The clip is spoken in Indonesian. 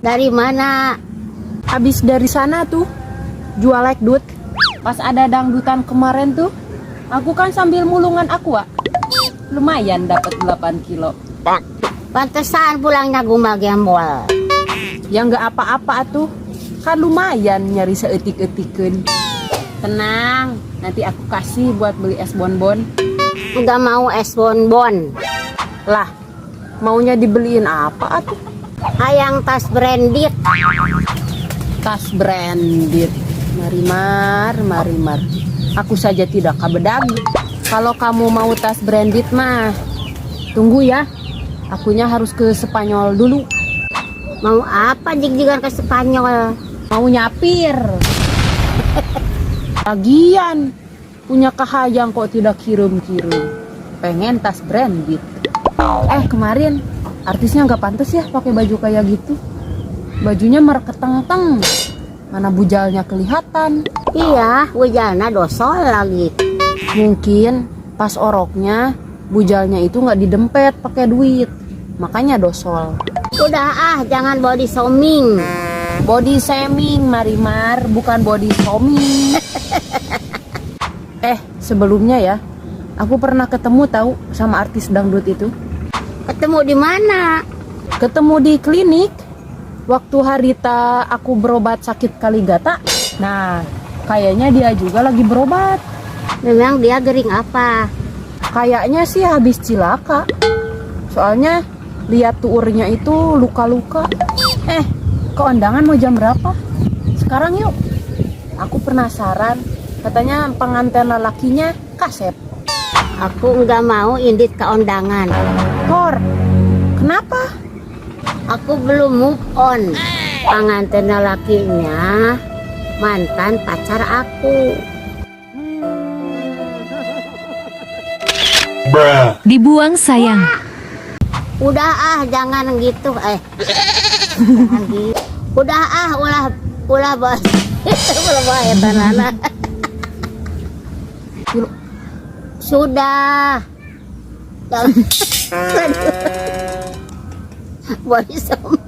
Dari mana? Habis dari sana tuh jual dangdut. Pas ada dangdutan kemarin tuh, aku kan sambil mulungan aqua. Lumayan dapat 8 kilo. Pantesan pulangnya gumagembol. Ya nggak apa-apa tuh. Kan lumayan nyari seetik-etikan. Tenang, nanti aku kasih buat beli es bonbon. Nggak mau es bonbon. Lah, maunya dibeliin apa atuh? Hayang tas branded. Tas branded. Marimar. Aku saja tidak kabedag. Kalau kamu mau tas branded mah, tunggu ya. Akunya harus ke Spanyol dulu. Mau apa jig-jigan ke Spanyol? Mau nyapir. Lagian punya kahayang kok tidak kirim-kirim. Pengen tas branded. Kemarin artisnya nggak pantas ya pakai baju kayak gitu. Bajunya mereketeng-teng. Mana bujalnya kelihatan. Iya, wujalna dosol lagi. Mungkin pas oroknya bujalnya itu nggak didempet pakai duit. Makanya dosol. Udah jangan body shaming. Body shaming, Marimar, bukan body shaming. Sebelumnya ya, aku pernah ketemu tahu sama artis dangdut itu. Ketemu di mana? Ketemu di klinik. Waktu harita aku berobat sakit kaligata. Nah, kayaknya dia juga lagi berobat. Memang dia gering apa? Kayaknya sih habis cilaka. Soalnya lihat tuurnya itu luka-luka. Keundangan mau jam berapa? Sekarang yuk. Aku penasaran. Katanya pengantin lelakinya kasep. Aku nggak mau indit ke undangan. Kor, kenapa? Aku belum move on. Pengantin lakinya mantan pacar aku. Dibuang sayang. Udah jangan gitu. Jangan gitu. Udah ulah bos. Ulah bahaya tanana. Sudah. Body shaming.